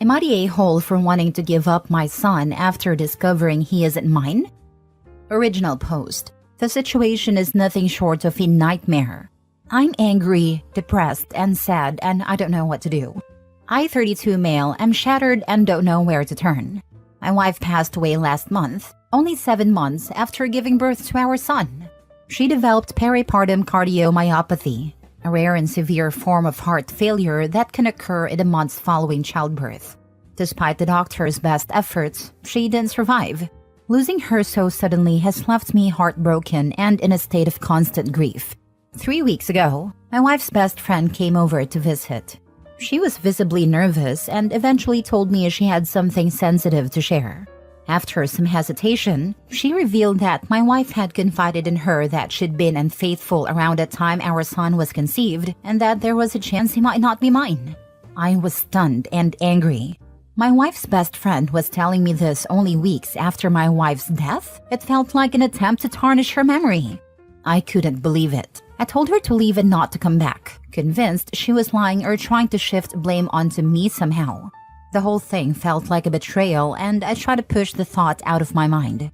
Am I the a-hole for wanting to give up my son after discovering he isn't mine? Original post. The situation is nothing short of a nightmare. I'm angry, depressed, and sad, and I don't know what to do. I, 32 male, am shattered and don't know where to turn. My wife passed away last month, only 7 months after giving birth to our son. She developed peripartum cardiomyopathy, a rare and severe form of heart failure that can occur in the months following childbirth. Despite the doctor's best efforts, she didn't survive. Losing her so suddenly has left me heartbroken and in a state of constant grief. 3 weeks ago, my wife's best friend came over to visit. She was visibly nervous and eventually told me she had something sensitive to share. After some hesitation, she revealed that my wife had confided in her that she'd been unfaithful around the time our son was conceived and that there was a chance he might not be mine. I was stunned and angry. My wife's best friend was telling me this only weeks after my wife's death. It felt like an attempt to tarnish her memory. I couldn't believe it. I told her to leave and not to come back, convinced she was lying or trying to shift blame onto me somehow. The whole thing felt like a betrayal, and I tried to push the thought out of my mind.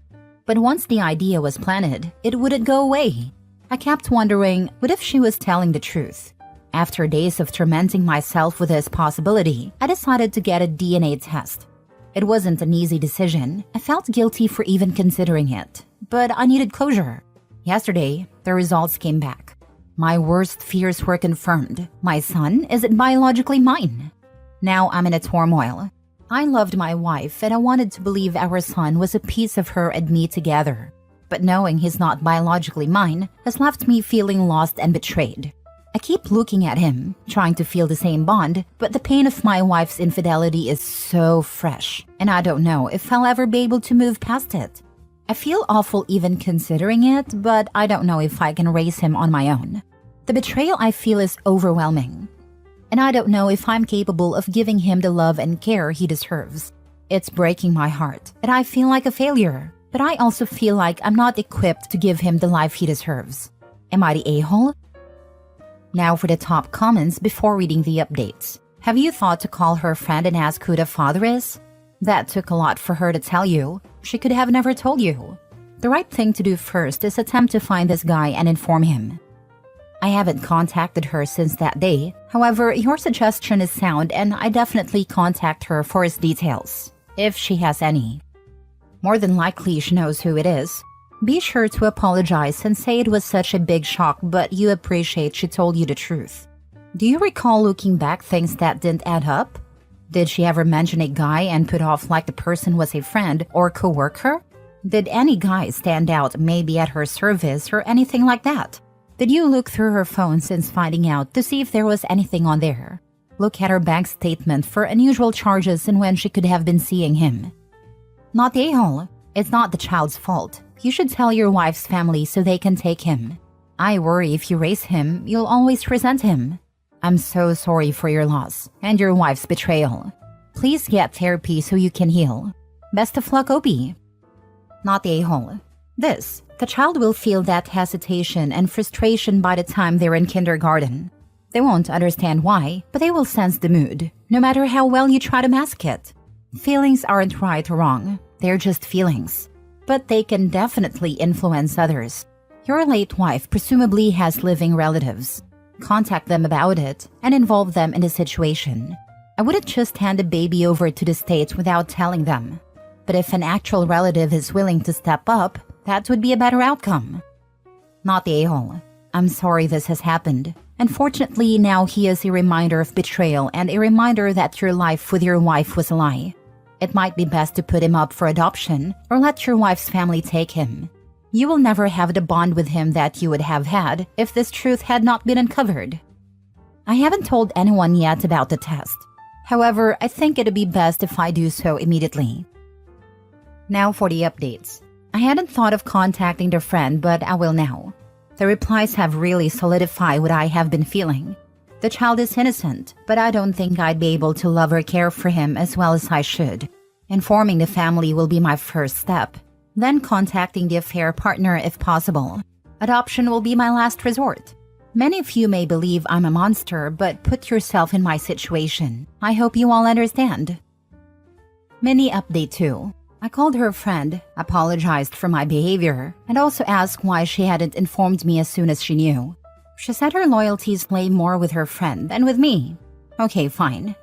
But once the idea was planted, it wouldn't go away. I kept wondering, what if she was telling the truth? After days of tormenting myself with this possibility, I decided to get a DNA test. It wasn't an easy decision. I felt guilty for even considering it, but I needed closure. Yesterday, the results came back. My worst fears were confirmed. My son isn't biologically mine. Now I'm in a turmoil. I loved my wife and I wanted to believe our son was a piece of her and me together. But knowing he's not biologically mine has left me feeling lost and betrayed. I keep looking at him, trying to feel the same bond, but the pain of my wife's infidelity is so fresh, and I don't know if I'll ever be able to move past it. I feel awful even considering it, but I don't know if I can raise him on my own. The betrayal I feel is overwhelming. And I don't know if I'm capable of giving him the love and care he deserves. It's breaking my heart, and I feel like a failure. But I also feel like I'm not equipped to give him the life he deserves. Am I the a-hole? Now for the top comments before reading the updates. Have you thought to call her friend and ask who the father is? That took a lot for her to tell you. She could have never told you. The right thing to do first is attempt to find this guy and inform him. I haven't contacted her since that day. However, your suggestion is sound and I definitely contact her for his details, if she has any. More than likely she knows who it is. Be sure to apologize and say it was such a big shock but you appreciate she told you the truth. Do you recall looking back things that didn't add up? Did she ever mention a guy and put off like the person was a friend or co-worker? Did any guy stand out maybe at her service or anything like that? Did you look through her phone since finding out to see if there was anything on there? Look at her bank statement for unusual charges and when she could have been seeing him. Not the a-hole. It's not the child's fault. You should tell your wife's family so they can take him. I worry if you raise him, you'll always resent him. I'm so sorry for your loss and your wife's betrayal. Please get therapy so you can heal. Best of luck, Obi. Not the a-hole. The child will feel that hesitation and frustration by the time they're in kindergarten. They won't understand why, but they will sense the mood, no matter how well you try to mask it. Feelings aren't right or wrong, they're just feelings. But they can definitely influence others. Your late wife presumably has living relatives. Contact them about it and involve them in the situation. I wouldn't just hand the baby over to the state without telling them. But if an actual relative is willing to step up, that would be a better outcome. Not the a-hole. I'm sorry this has happened. Unfortunately, now he is a reminder of betrayal and a reminder that your life with your wife was a lie. It might be best to put him up for adoption or let your wife's family take him. You will never have the bond with him that you would have had if this truth had not been uncovered. I haven't told anyone yet about the test. However, I think it'd be best if I do so immediately. Now for the updates. I hadn't thought of contacting their friend, but I will now. The replies have really solidified what I have been feeling. The child is innocent, but I don't think I'd be able to love or care for him as well as I should. Informing the family will be my first step, then contacting the affair partner if possible. Adoption will be my last resort. Many of you may believe I'm a monster, but put yourself in my situation. I hope you all understand. Mini update 2. I called her friend, apologized for my behavior, and also asked why she hadn't informed me as soon as she knew. She said her loyalties lay more with her friend than with me. Okay, fine.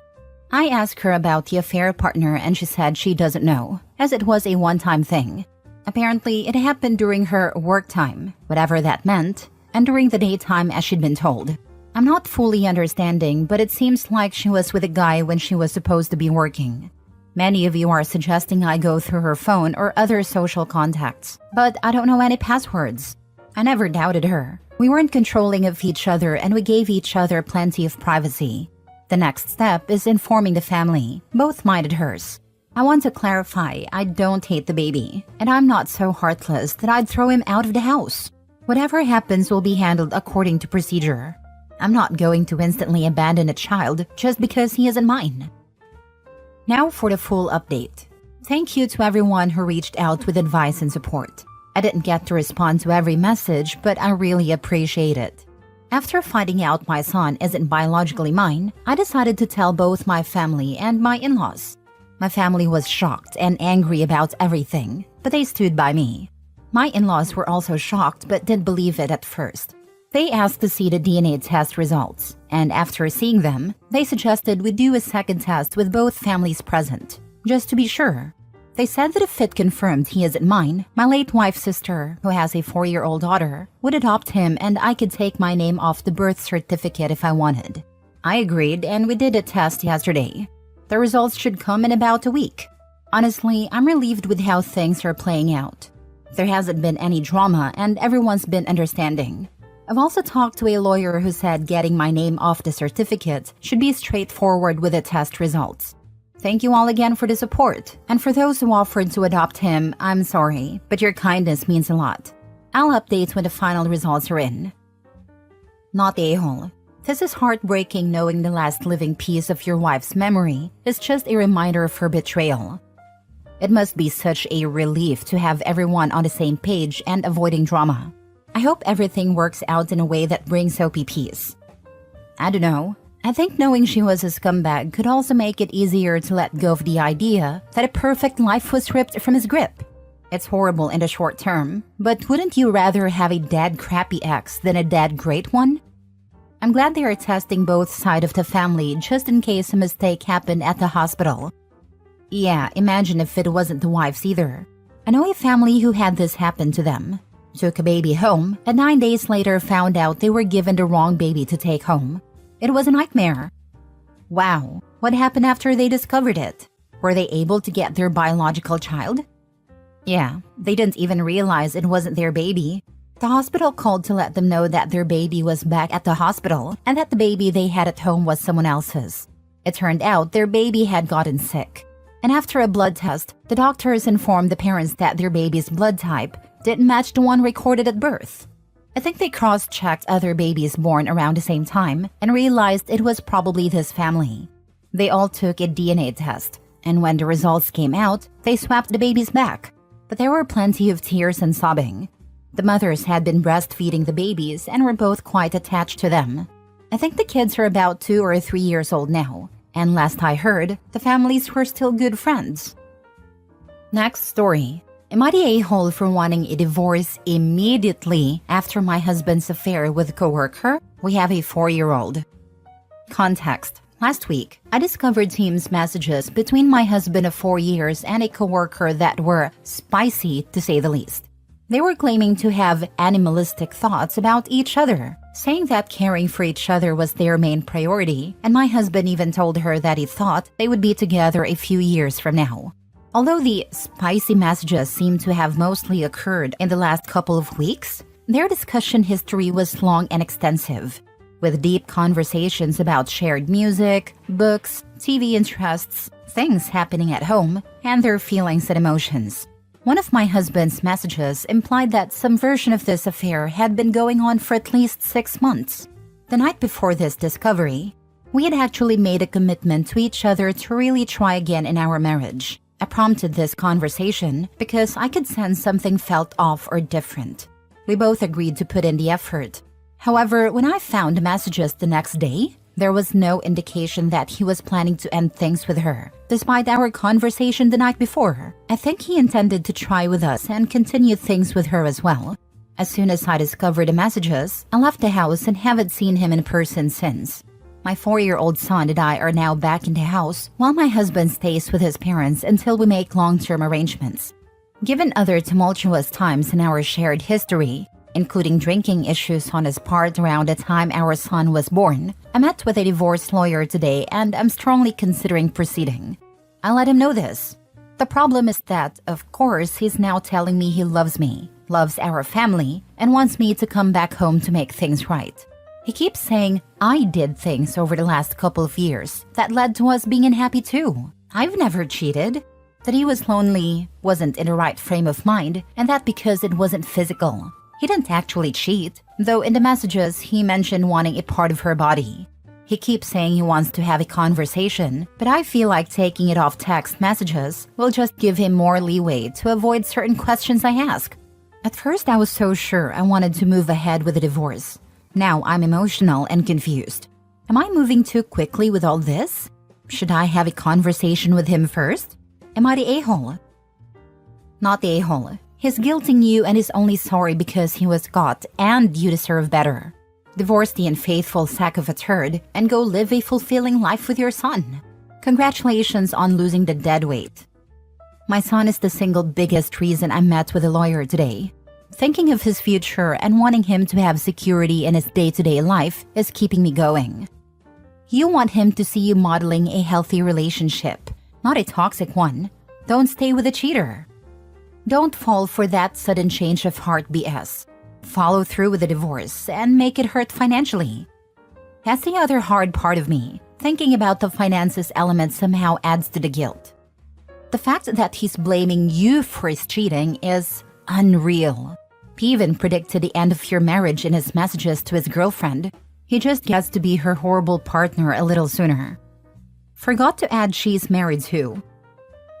I asked her about the affair partner and she said she doesn't know, as it was a one-time thing. Apparently, it happened during her work time, whatever that meant, and during the daytime as she'd been told. I'm not fully understanding, but it seems like she was with a guy when she was supposed to be working. Many of you are suggesting I go through her phone or other social contacts, but I don't know any passwords. I never doubted her. We weren't controlling of each other and we gave each other plenty of privacy. The next step is informing the family, both mine and hers. I want to clarify, I don't hate the baby, and I'm not so heartless that I'd throw him out of the house. Whatever happens will be handled according to procedure. I'm not going to instantly abandon a child just because he isn't mine. Now for the full update. Thank you to everyone who reached out with advice and support. I didn't get to respond to every message, but I really appreciate it. After finding out my son isn't biologically mine, I decided to tell both my family and my in-laws. My family was shocked and angry about everything, but they stood by me. My in-laws were also shocked but didn't believe it at first. They asked to see the DNA test results, and after seeing them, they suggested we do a second test with both families present, just to be sure. They said that if it confirmed he isn't mine, my late wife's sister, who has a 4-year-old daughter, would adopt him and I could take my name off the birth certificate if I wanted. I agreed and we did a test yesterday. The results should come in about a week. Honestly, I'm relieved with how things are playing out. There hasn't been any drama and everyone's been understanding. I've also talked to a lawyer who said getting my name off the certificate should be straightforward with the test results. Thank you all again for the support, and for those who offered to adopt him, I'm sorry, but your kindness means a lot. I'll update when the final results are in. Not a-hole. This is heartbreaking knowing the last living piece of your wife's memory is just a reminder of her betrayal. It must be such a relief to have everyone on the same page and avoiding drama. I hope everything works out in a way that brings Sophie peace. I don't know. I think knowing she was a scumbag could also make it easier to let go of the idea that a perfect life was ripped from his grip. It's horrible in the short term, but wouldn't you rather have a dead crappy ex than a dead great one? I'm glad they are testing both sides of the family just in case a mistake happened at the hospital. Yeah, imagine if it wasn't the wife's either. I know a family who had this happen to them. Took a baby home, and 9 days later found out they were given the wrong baby to take home. It was a nightmare. Wow, what happened after they discovered it? Were they able to get their biological child? Yeah, they didn't even realize it wasn't their baby. The hospital called to let them know that their baby was back at the hospital and that the baby they had at home was someone else's. It turned out their baby had gotten sick. And after a blood test, the doctors informed the parents that their baby's blood type didn't match the one recorded at birth. I think they cross-checked other babies born around the same time and realized it was probably this family. They all took a DNA test, and when the results came out, they swapped the babies back. But there were plenty of tears and sobbing. The mothers had been breastfeeding the babies and were both quite attached to them. I think the kids are about 2 or 3 years old now, and last I heard, the families were still good friends. Next story. Am I the a-hole for wanting a divorce immediately after my husband's affair with a coworker? We have a 4-year-old. Context. Last week, I discovered Teams messages between my husband of 4 years and a coworker that were spicy, to say the least. They were claiming to have animalistic thoughts about each other, saying that caring for each other was their main priority, and my husband even told her that he thought they would be together a few years from now. Although the spicy messages seem to have mostly occurred in the last couple of weeks, their discussion history was long and extensive, with deep conversations about shared music, books, TV interests, things happening at home, and their feelings and emotions. One of my husband's messages implied that some version of this affair had been going on for at least 6 months. The night before this discovery, we had actually made a commitment to each other to really try again in our marriage. I prompted this conversation because I could sense something felt off or different. We both agreed to put in the effort. However, when I found messages the next day, There was no indication that he was planning to end things with her, despite our conversation the night before. I think he intended to try with us and continue things with her as well. As soon as I discovered the messages, I left the house and haven't seen him in person since. My 4-year-old son and I are now back in the house, while my husband stays with his parents until we make long-term arrangements. Given other tumultuous times in our shared history, including drinking issues on his part around the time our son was born, I met with a divorce lawyer today and I'm strongly considering proceeding. I let him know this. The problem is that, of course, he's now telling me he loves me, loves our family, and wants me to come back home to make things right. He keeps saying I did things over the last couple of years that led to us being unhappy too. I've never cheated. That he was lonely, wasn't in the right frame of mind, and that because it wasn't physical. He didn't actually cheat, though in the messages he mentioned wanting a part of her body. He keeps saying he wants to have a conversation, but I feel like taking it off text messages will just give him more leeway to avoid certain questions I ask. At first I was so sure I wanted to move ahead with a divorce. Now I'm emotional and confused. Am I moving too quickly with all this? Should I have a conversation with him first? Am I the a-hole? Not the a-hole. He's guilting you and is only sorry because he was caught and you deserve better. Divorce the unfaithful sack of a turd and go live a fulfilling life with your son. Congratulations on losing the dead weight. My son is the single biggest reason I met with a lawyer today. Thinking of his future and wanting him to have security in his day-to-day life is keeping me going. You want him to see you modeling a healthy relationship, not a toxic one. Don't stay with a cheater. Don't fall for that sudden change of heart BS. Follow through with the divorce and make it hurt financially. That's the other hard part of me. Thinking about the finances element somehow adds to the guilt. The fact that he's blaming you for his cheating is unreal. He even predicted the end of your marriage in his messages to his girlfriend. He just gets to be her horrible partner a little sooner. Forgot to add she's married too.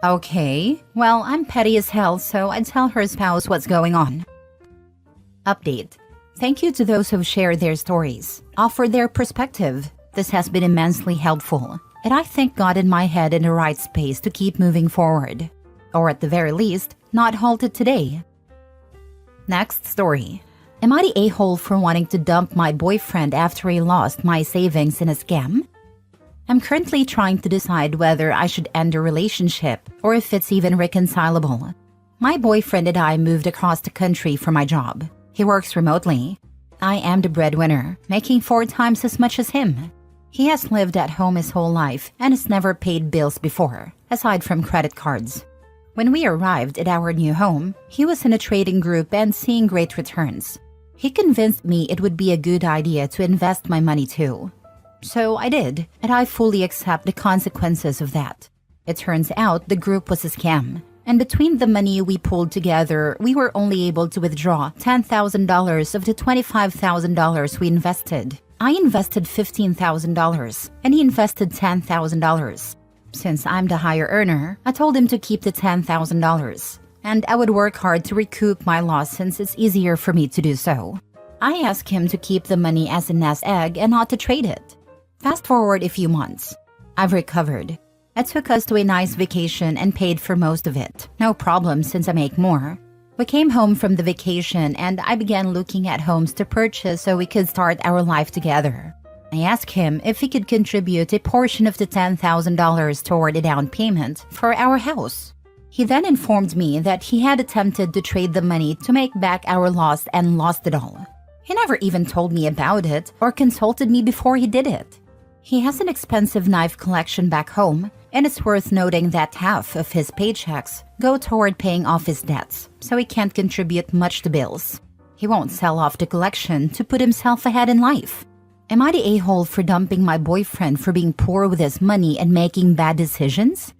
Okay, well, I'm petty as hell, so I'd tell her spouse what's going on. Update. Thank you to those who've shared their stories, offered their perspective. This has been immensely helpful, and I think got in my head in the right space to keep moving forward. Or at the very least, not halted today. Next story. Am I the a-hole for wanting to dump my boyfriend after he lost my savings in a scam? I'm currently trying to decide whether I should end a relationship or if it's even reconcilable. My boyfriend and I moved across the country for my job. He works remotely. I am the breadwinner, making 4 times as much as him. He has lived at home his whole life and has never paid bills before, aside from credit cards. When we arrived at our new home, he was in a trading group and seeing great returns. He convinced me it would be a good idea to invest my money too. So I did, and I fully accept the consequences of that. It turns out the group was a scam, and between the money we pulled together, we were only able to withdraw $10,000 of the $25,000 we invested. I invested $15,000, and he invested $10,000. Since I'm the higher earner, I told him to keep the $10,000, and I would work hard to recoup my loss since it's easier for me to do so. I asked him to keep the money as a nest egg and not to trade it. Fast forward a few months. I've recovered. It took us to a nice vacation and paid for most of it. No problem since I make more. We came home from the vacation and I began looking at homes to purchase so we could start our life together. I asked him if he could contribute a portion of the $10,000 toward a down payment for our house. He then informed me that he had attempted to trade the money to make back our loss and lost it all. He never even told me about it or consulted me before he did it. He has an expensive knife collection back home, and it's worth noting that half of his paychecks go toward paying off his debts, so he can't contribute much to bills. He won't sell off the collection to put himself ahead in life. Am I the a-hole for dumping my boyfriend for being poor with his money and making bad decisions?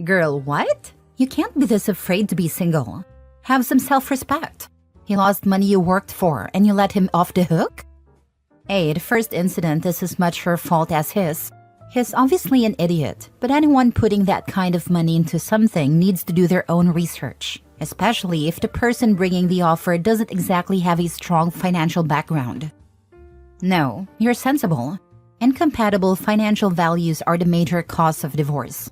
Girl, what? You can't be this afraid to be single. Have some self-respect. He lost money you worked for and you let him off the hook? Hey, the first incident is as much her fault as his. He's obviously an idiot, but anyone putting that kind of money into something needs to do their own research, especially if the person bringing the offer doesn't exactly have a strong financial background. No, you're sensible. Incompatible financial values are the major cause of divorce.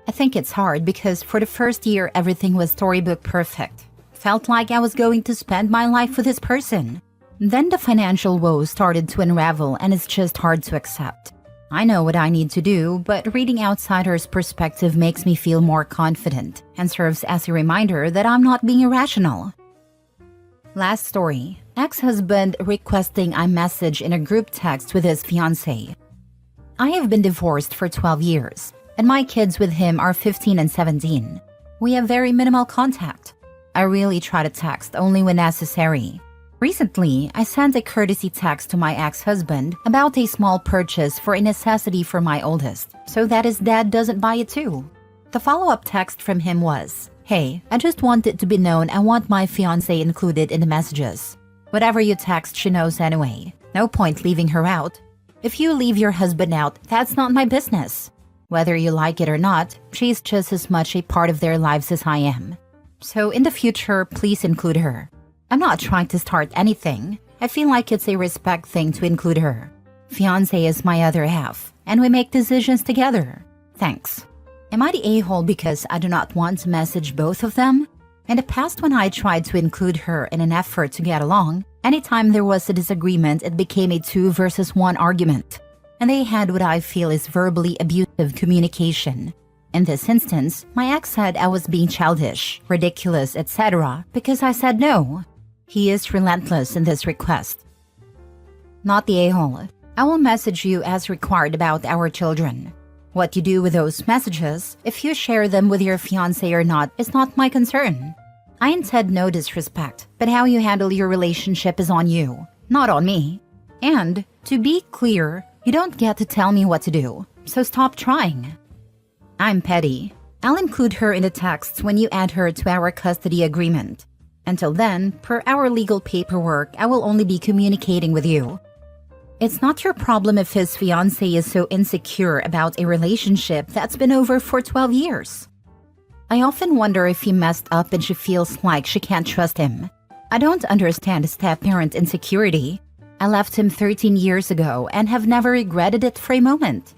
I think it's hard because for the first year everything was storybook perfect. Felt like I was going to spend my life with this person. Then the financial woes started to unravel and it's just hard to accept. I know what I need to do, but reading outsiders' perspective makes me feel more confident and serves as a reminder that I'm not being irrational. Last story. Ex-husband requesting I message in a group text with his fiancée. I have been divorced for 12 years, and my kids with him are 15 and 17. We have very minimal contact. I really try to text only when necessary. Recently, I sent a courtesy text to my ex-husband about a small purchase for a necessity for my oldest, so that his dad doesn't buy it too. The follow-up text from him was, "Hey, I just want it to be known I want my fiancé included in the messages. Whatever you text, she knows anyway. No point leaving her out. If you leave your husband out, that's not my business. Whether you like it or not, she's just as much a part of their lives as I am. So in the future, please include her. I'm not trying to start anything. I feel like it's a respect thing to include her. Fiancé is my other half, and we make decisions together. Thanks." Am I the a-hole because I do not want to message both of them? In the past, when I tried to include her in an effort to get along, anytime there was a disagreement, it became a 2 versus 1 argument. And they had what I feel is verbally abusive communication. In this instance, my ex said I was being childish, ridiculous, etc. because I said no. He is relentless in this request. Not the a-hole. I will message you as required about our children. What you do with those messages, if you share them with your fiancé or not, is not my concern. I intend no disrespect, but how you handle your relationship is on you, not on me. And, to be clear, you don't get to tell me what to do, so stop trying. I'm petty. I'll include her in the texts when you add her to our custody agreement. Until then, per our legal paperwork, I will only be communicating with you. It's not your problem if his fiancé is so insecure about a relationship that's been over for 12 years. I often wonder if he messed up and she feels like she can't trust him. I don't understand step-parent insecurity. I left him 13 years ago and have never regretted it for a moment.